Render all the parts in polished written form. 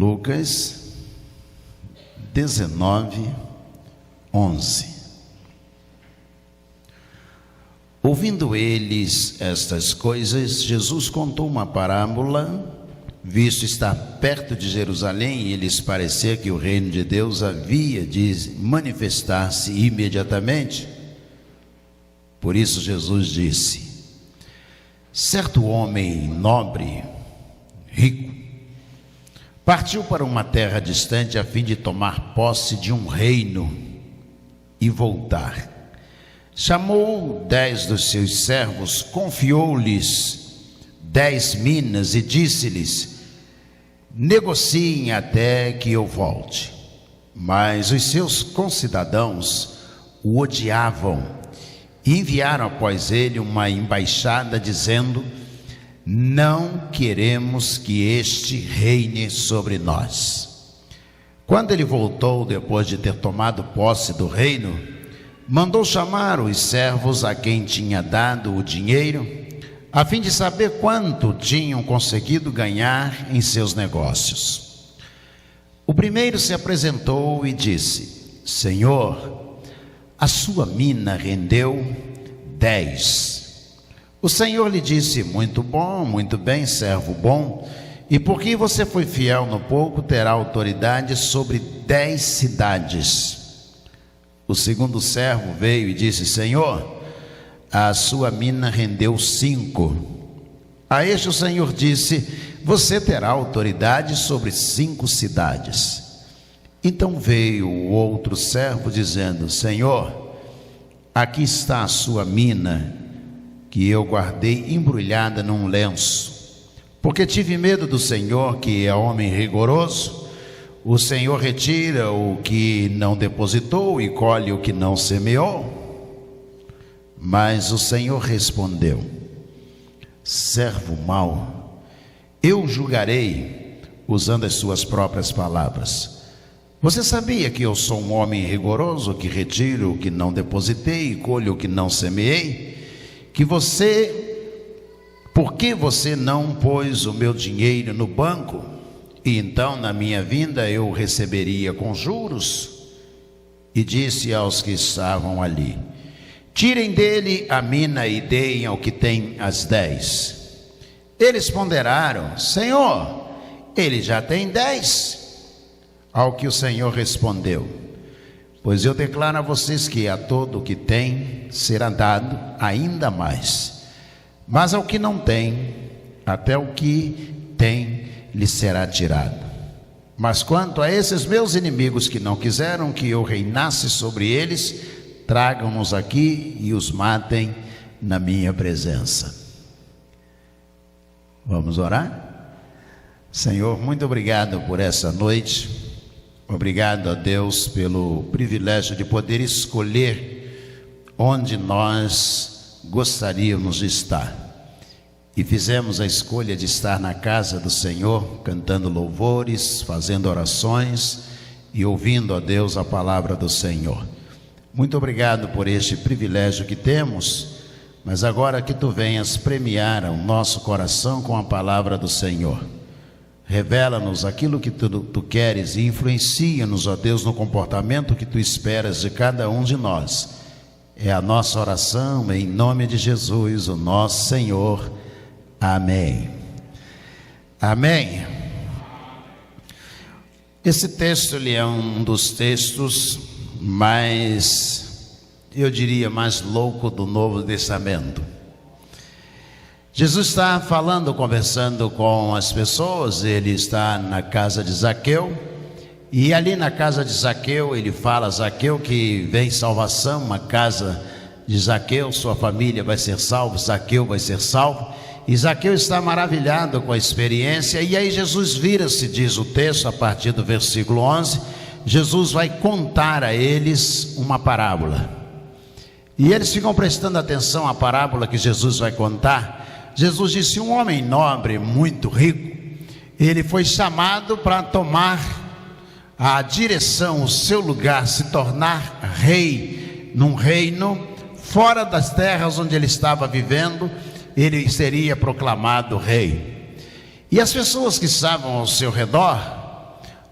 Lucas 19:11. Ouvindo eles estas coisas, Jesus contou uma parábola, visto estar perto de Jerusalém, e lhes parecia que o reino de Deus havia de manifestar-se imediatamente. Por isso Jesus disse: certo homem nobre, rico, partiu para uma terra distante a fim de tomar posse de um reino e voltar. Chamou 10 dos seus servos, confiou-lhes 10 minas e disse-lhes: negociem até que eu volte. Mas os seus concidadãos o odiavam e enviaram após ele uma embaixada dizendo: não queremos que este reine sobre nós. Quando ele voltou, depois de ter tomado posse do reino, mandou chamar os servos a quem tinha dado o dinheiro, a fim de saber quanto tinham conseguido ganhar em seus negócios. O primeiro se apresentou e disse: Senhor, a sua mina rendeu 10. O Senhor lhe disse: muito bom, muito bem, servo bom, e porque você foi fiel no pouco, terá autoridade sobre 10 cidades. O segundo servo veio e disse: Senhor, a sua mina rendeu 5. A este o Senhor disse: você terá autoridade sobre 5 cidades. Então veio o outro servo dizendo: Senhor, aqui está a sua mina, que eu guardei embrulhada num lenço, porque tive medo do Senhor, que é homem rigoroso. O Senhor retira o que não depositou e colhe o que não semeou. Mas o Senhor respondeu: servo mau, eu julgarei, usando as suas próprias palavras. Você sabia que eu sou um homem rigoroso, que retiro o que não depositei e colho o que não semeei? Por que você não pôs o meu dinheiro no banco? E então na minha vinda eu receberia com juros? E disse aos que estavam ali: tirem dele a mina e deem ao que tem as 10. Eles ponderaram: Senhor, ele já tem 10. Ao que o Senhor respondeu: pois eu declaro a vocês que a todo o que tem será dado ainda mais, mas ao que não tem, até o que tem lhe será tirado. Mas quanto a esses meus inimigos que não quiseram que eu reinasse sobre eles, tragam-nos aqui e os matem na minha presença. Vamos orar? Senhor, muito obrigado por essa noite. Obrigado a Deus pelo privilégio de poder escolher onde nós gostaríamos de estar. E fizemos a escolha de estar na casa do Senhor, cantando louvores, fazendo orações e ouvindo a Deus a palavra do Senhor. Muito obrigado por este privilégio que temos, mas agora que Tu venhas premiar o nosso coração com a palavra do Senhor. Revela-nos aquilo que tu queres e influencia-nos, ó Deus, no comportamento que Tu esperas de cada um de nós. É a nossa oração em nome de Jesus, o nosso Senhor. Amém. Amém. Esse texto ele é um dos textos mais, eu diria, mais louco do Novo Testamento. Jesus está falando, conversando com as pessoas. Ele está na casa de Zaqueu, e ali na casa de Zaqueu ele fala: Zaqueu, que vem salvação, uma casa de Zaqueu, sua família vai ser salva, Zaqueu vai ser salvo. E Zaqueu está maravilhado com a experiência, e aí Jesus vira-se, diz o texto, a partir do versículo 11, Jesus vai contar a eles uma parábola. E eles ficam prestando atenção à parábola que Jesus vai contar. Jesus disse: um homem nobre, muito rico, ele foi chamado para tomar a direção, o seu lugar, se tornar rei num reino fora das terras onde ele estava vivendo. Ele seria proclamado rei. E as pessoas que estavam ao seu redor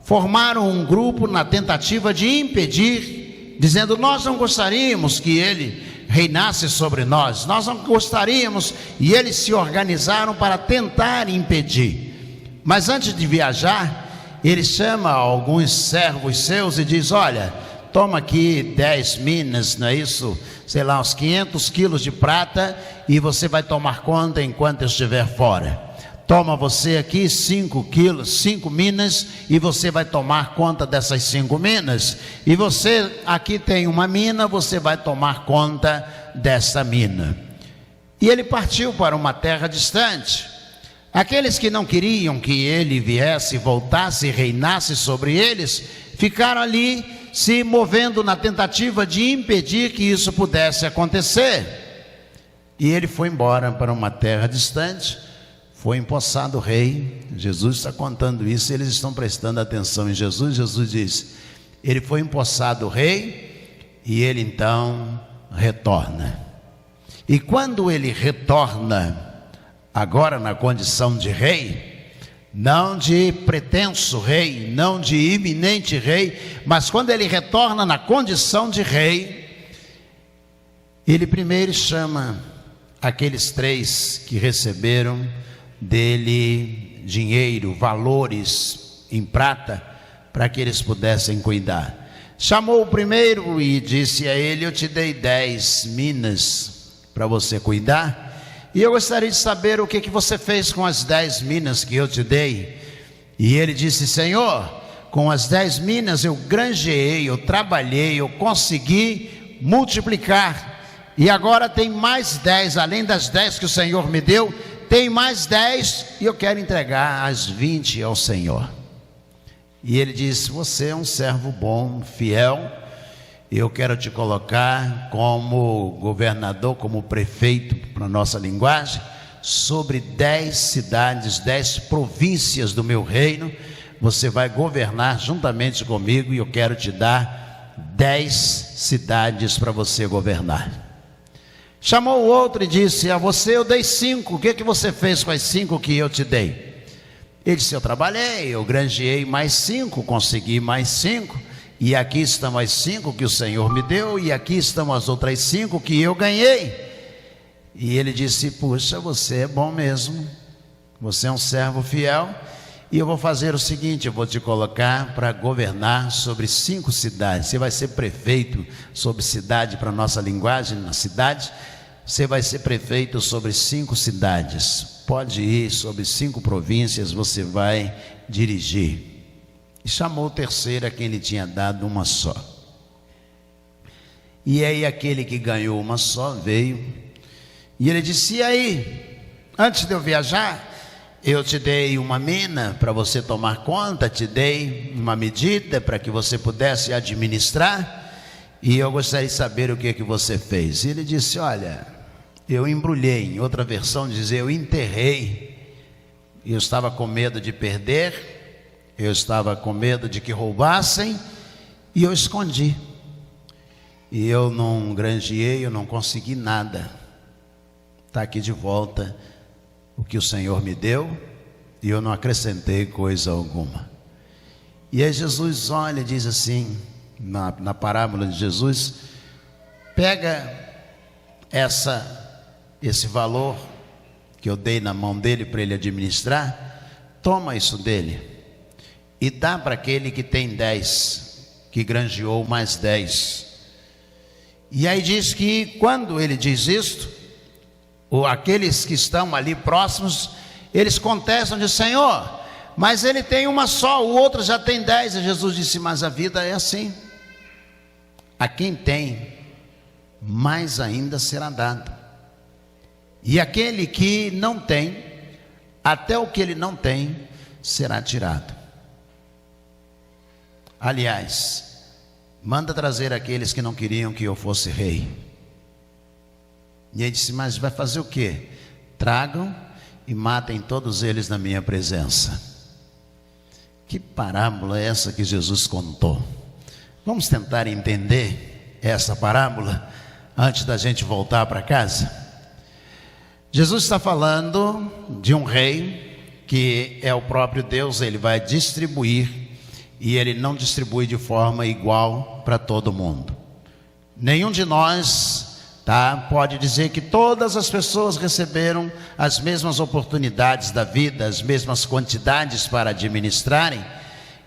formaram um grupo na tentativa de impedir, dizendo: nós não gostaríamos que ele reinasse sobre nós, nós não gostaríamos, e eles se organizaram para tentar impedir. Mas antes de viajar, ele chama alguns servos seus e diz: olha, toma aqui 10 minas, não é isso? Sei lá, uns 500 quilos de prata, e você vai tomar conta enquanto eu estiver fora. Toma você aqui 5 minas, e você vai tomar conta dessas 5 minas. E você aqui tem uma mina, você vai tomar conta dessa mina. E ele partiu para uma terra distante. Aqueles que não queriam que ele viesse, voltasse e reinasse sobre eles, ficaram ali se movendo na tentativa de impedir que isso pudesse acontecer. E ele foi embora para uma terra distante. Foi empossado rei. Jesus está contando isso, eles estão prestando atenção em Jesus. Jesus diz: ele foi empossado rei, e ele então retorna. E quando ele retorna, agora na condição de rei, não de pretenso rei, não de iminente rei, mas quando ele retorna na condição de rei, ele primeiro chama aqueles 3 que receberam dele dinheiro, valores em prata, para que eles pudessem cuidar. Chamou o primeiro e disse a ele: eu te dei 10 minas para você cuidar, e eu gostaria de saber o que você fez com as 10 minas que eu te dei. E ele disse: Senhor, com as 10 minas eu granjeei, eu trabalhei, eu consegui multiplicar, e agora tem mais 10, além das 10 que o Senhor me deu, tem mais 10, e eu quero entregar as 20 ao Senhor. E ele disse: você é um servo bom, fiel, eu quero te colocar como governador, como prefeito, para a nossa linguagem, sobre 10 cidades, 10 províncias do meu reino. Você vai governar juntamente comigo, e eu quero te dar 10 cidades para você governar. Chamou o outro e disse: a você eu dei 5, o que você fez com as 5 que eu te dei? Ele disse: eu trabalhei, eu granjeei mais 5, consegui mais 5, e aqui estão as 5 que o Senhor me deu, e aqui estão as outras 5 que eu ganhei. E ele disse: puxa, você é bom mesmo, você é um servo fiel, e eu vou fazer o seguinte: eu vou te colocar para governar sobre 5 cidades. Você vai ser prefeito sobre cidade, para a nossa linguagem, na cidade. Você vai ser prefeito sobre 5 cidades. Pode ir sobre 5 províncias, você vai dirigir. E chamou o terceiro, a quem ele tinha dado uma só. E aí aquele que ganhou uma só veio, e ele disse: e aí, antes de eu viajar, eu te dei uma mina para você tomar conta, te dei uma medida para que você pudesse administrar, e eu gostaria de saber o que você fez. E ele disse: olha, eu embrulhei. Em outra versão diz: eu enterrei. Eu estava com medo de perder, eu estava com medo de que roubassem, e eu escondi. E eu não granjeei, eu não consegui nada. Está aqui de volta o que o Senhor me deu, e eu não acrescentei coisa alguma. E aí Jesus olha e diz assim, na parábola de Jesus: pega esse valor que eu dei na mão dele para ele administrar, toma isso dele e dá para aquele que tem 10, que granjeou mais 10. E aí diz que quando ele diz isto, aqueles que estão ali próximos, eles contestam, de Senhor, mas ele tem uma só, o outro já tem 10. E Jesus disse: mas a vida é assim, a quem tem, mais ainda será dado, e aquele que não tem, até o que ele não tem será tirado. Aliás, manda trazer aqueles que não queriam que eu fosse rei. E ele disse: mas vai fazer o quê? Tragam e matem todos eles na minha presença. Que parábola é essa que Jesus contou? Vamos tentar entender essa parábola antes da gente voltar para casa. Jesus está falando de um rei que é o próprio Deus. Ele vai distribuir, e Ele não distribui de forma igual para todo mundo. Nenhum de nós pode dizer que todas as pessoas receberam as mesmas oportunidades da vida, as mesmas quantidades para administrarem.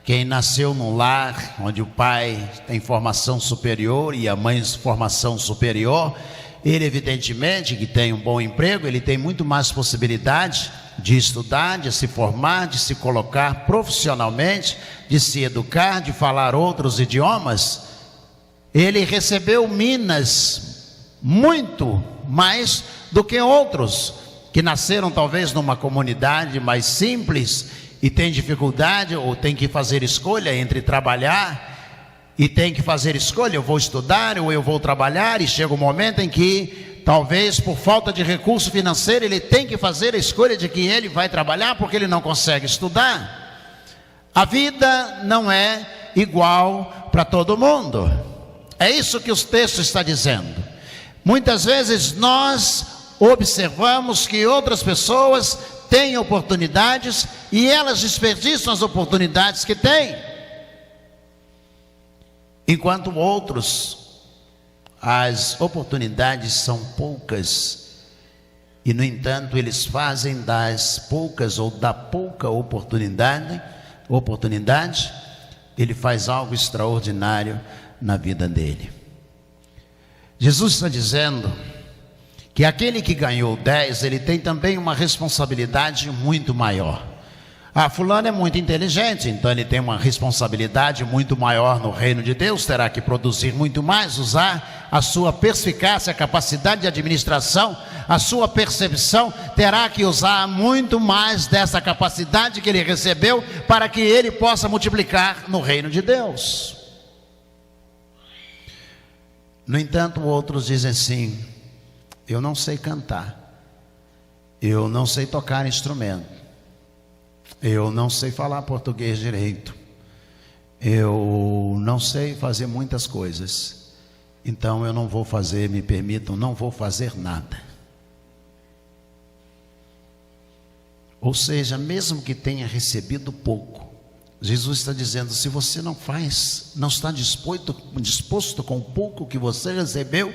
Quem nasceu num lar onde o pai tem formação superior e a mãe formação superior, ele evidentemente que tem um bom emprego, ele tem muito mais possibilidade de estudar, de se formar, de se colocar profissionalmente, de se educar, de falar outros idiomas. Ele recebeu minas muito mais do que outros que nasceram talvez numa comunidade mais simples e tem dificuldade ou tem que fazer escolha entre trabalhar e tem que fazer escolha, eu vou estudar ou eu vou trabalhar, e chega um momento em que talvez por falta de recurso financeiro ele tem que fazer a escolha de que ele vai trabalhar porque ele não consegue estudar. A vida não é igual para todo mundo. É isso que os textos estão dizendo. Muitas vezes nós observamos que outras pessoas têm oportunidades e elas desperdiçam as oportunidades que têm, enquanto outros, as oportunidades são poucas e no entanto eles fazem das poucas ou da pouca oportunidade, ele faz algo extraordinário na vida dele. Jesus está dizendo que aquele que ganhou 10, ele tem também uma responsabilidade muito maior. Fulano é muito inteligente, então ele tem uma responsabilidade muito maior no reino de Deus, terá que produzir muito mais, usar a sua perspicácia, a capacidade de administração, a sua percepção, terá que usar muito mais dessa capacidade que ele recebeu para que ele possa multiplicar no reino de Deus. No entanto, outros dizem assim: eu não sei cantar, eu não sei tocar instrumento, eu não sei falar português direito, eu não sei fazer muitas coisas, então eu não vou fazer, me permitam, não vou fazer nada. Ou seja, mesmo que tenha recebido pouco, Jesus está dizendo: se você não faz, não está disposto com o pouco que você recebeu,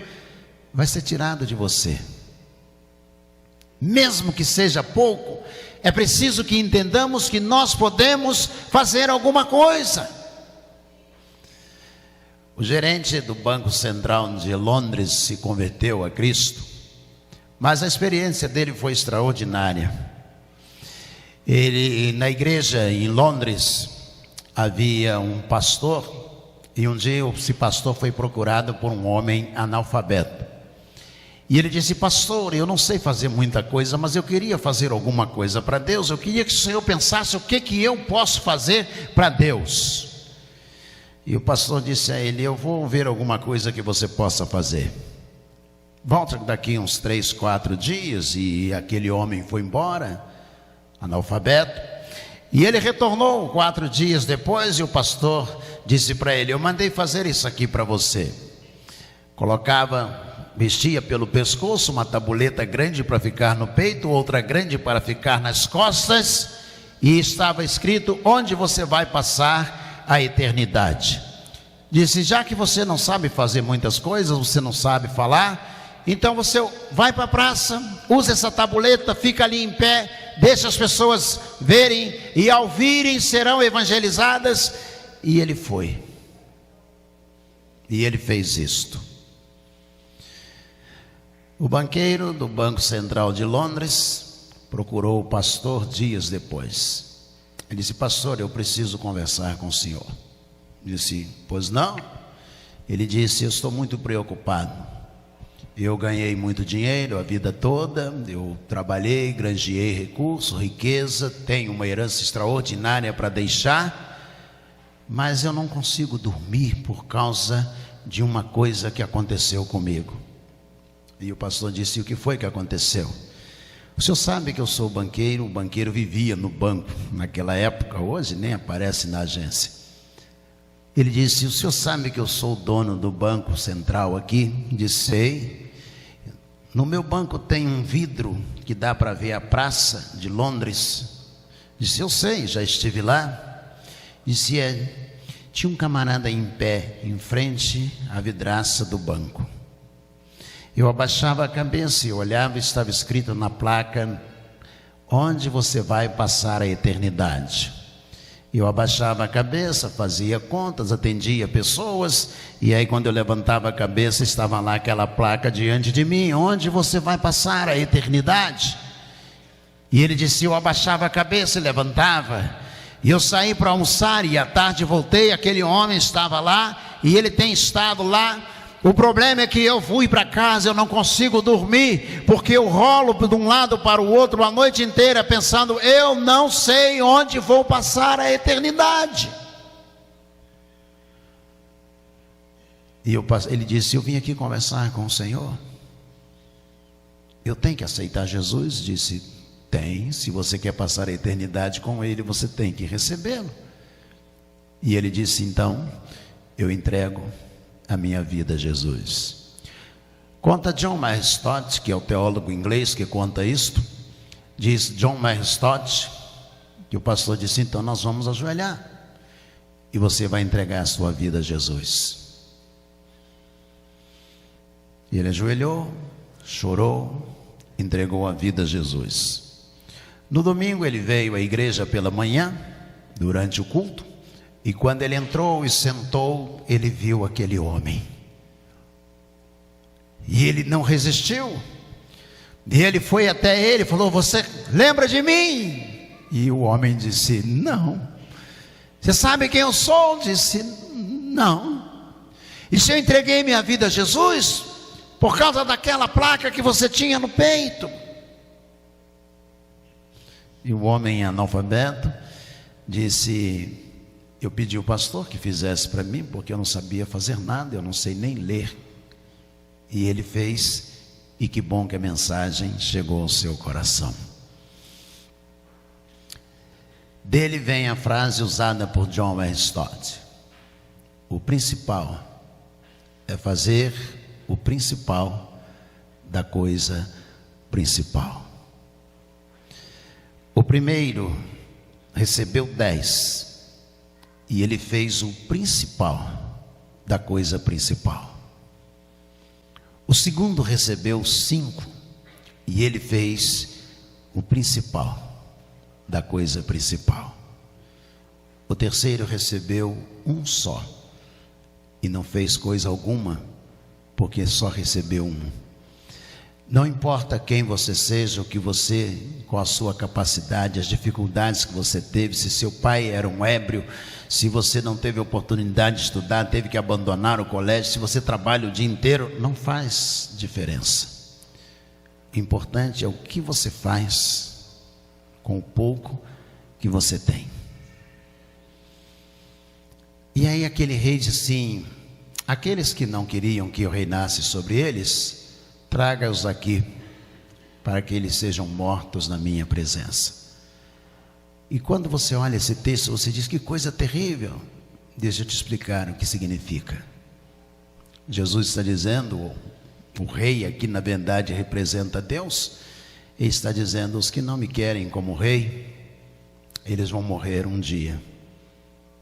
vai ser tirado de você. Mesmo que seja pouco, é preciso que entendamos que nós podemos fazer alguma coisa. O gerente do Banco Central de Londres se converteu a Cristo, mas a experiência dele foi extraordinária. Na igreja em Londres havia um pastor, e um dia esse pastor foi procurado por um homem analfabeto. E ele disse: pastor, eu não sei fazer muita coisa, mas eu queria fazer alguma coisa para Deus. Eu queria que o senhor pensasse o que eu posso fazer para Deus. E o pastor disse a ele: eu vou ver alguma coisa que você possa fazer. Volta daqui uns 3, 4 dias. E aquele homem foi embora, analfabeto. E ele retornou 4 dias depois, e o pastor disse para ele: eu mandei fazer isso aqui para você. Vestia pelo pescoço uma tabuleta grande para ficar no peito, outra grande para ficar nas costas, e estava escrito: onde você vai passar a eternidade. Disse: já que você não sabe fazer muitas coisas, você não sabe falar, então você vai para a praça, usa essa tabuleta, fica ali em pé, deixa as pessoas verem, e ao virem serão evangelizadas. E ele foi, e ele fez isto. O banqueiro do Banco Central de Londres procurou o pastor dias depois. Ele disse: pastor, eu preciso conversar com o senhor. Disse: pois não? Ele disse: eu estou muito preocupado. Eu ganhei muito dinheiro a vida toda, eu trabalhei, granjeei recursos, riqueza, tenho uma herança extraordinária para deixar, mas eu não consigo dormir por causa de uma coisa que aconteceu comigo. E o pastor disse: o que foi que aconteceu? O senhor sabe que eu sou banqueiro, o banqueiro vivia no banco naquela época, hoje nem aparece na agência. Ele disse: o senhor sabe que eu sou o dono do Banco Central aqui? Disse: sei. No meu banco tem um vidro que dá para ver a praça de Londres. Disse: eu sei, já estive lá. Disse: tinha um camarada em pé, em frente à vidraça do banco. Eu abaixava a cabeça e olhava e estava escrito na placa: onde você vai passar a eternidade. Eu abaixava a cabeça, fazia contas, atendia pessoas, e aí quando eu levantava a cabeça, estava lá aquela placa diante de mim: onde você vai passar a eternidade. E ele disse: eu abaixava a cabeça e levantava, e eu saí para almoçar, e à tarde voltei, aquele homem estava lá, e ele tem estado lá. O problema é que eu fui para casa, eu não consigo dormir, porque eu rolo de um lado para o outro a noite inteira pensando: eu não sei onde vou passar a eternidade. E ele disse: eu vim aqui conversar com o Senhor. Eu tenho que aceitar Jesus? Disse: tem. Se você quer passar a eternidade com Ele, você tem que recebê-lo. E ele disse: então eu entrego a minha vida a Jesus. Conta John Mayer Stott, que é o teólogo inglês que conta isto. Diz John Mayer Stott que o pastor disse: então nós vamos ajoelhar e você vai entregar a sua vida a Jesus. E ele ajoelhou, chorou, entregou a vida a Jesus. No domingo ele veio à igreja pela manhã, durante o culto, e quando ele entrou e sentou, ele viu aquele homem. E ele não resistiu. E ele foi até ele e falou: você lembra de mim? E o homem disse: não. Você sabe quem eu sou? Disse: não. E se eu entreguei minha vida a Jesus por causa daquela placa que você tinha no peito? E o homem analfabeto disse: eu pedi ao pastor que fizesse para mim, porque eu não sabia fazer nada, eu não sei nem ler. E ele fez, e que bom que a mensagem chegou ao seu coração. Dele vem a frase usada por John Mayer Stott: o principal é fazer o principal da coisa principal. O primeiro recebeu 10, e ele fez o principal da coisa principal. O segundo recebeu 5, e ele fez o principal da coisa principal. O terceiro recebeu 1 só, e não fez coisa alguma, porque só recebeu 1. Não importa quem você seja, o que você, com a sua capacidade, as dificuldades que você teve, se seu pai era um ébrio, se você não teve oportunidade de estudar, teve que abandonar o colégio, se você trabalha o dia inteiro, não faz diferença. O importante é o que você faz com o pouco que você tem. E aí aquele rei disse assim: aqueles que não queriam que eu reinasse sobre eles, traga-os aqui, para que eles sejam mortos na minha presença. E quando você olha esse texto, você diz: que coisa terrível. Deixa eu te explicar o que significa. Jesus está dizendo, o rei aqui na verdade representa Deus, ele está dizendo: os que não me querem como rei, eles vão morrer um dia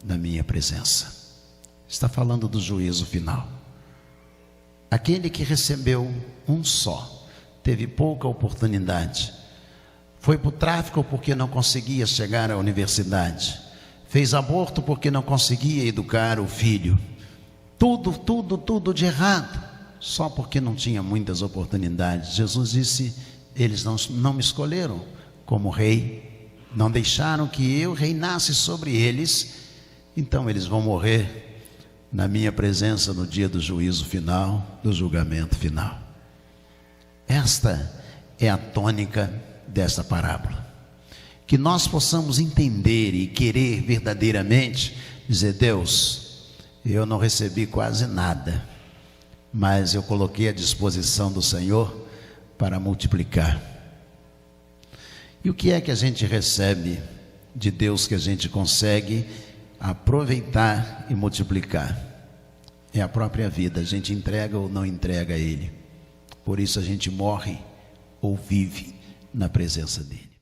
na minha presença. Está falando do juízo final. Aquele que recebeu 1 só, teve pouca oportunidade, foi para o tráfico porque não conseguia chegar à universidade, fez aborto porque não conseguia educar o filho, tudo de errado, só porque não tinha muitas oportunidades. Jesus disse: eles não me escolheram como rei, não deixaram que eu reinasse sobre eles, então eles vão morrer na minha presença no dia do juízo final, do julgamento final. Esta é a tônica desta parábola. Que nós possamos entender e querer verdadeiramente dizer: Deus, eu não recebi quase nada, mas eu coloquei à disposição do Senhor para multiplicar. E o que é que a gente recebe de Deus que a gente consegue aproveitar e multiplicar? É a própria vida. A gente entrega ou não entrega a Ele. Por isso a gente morre ou vive na presença dEle.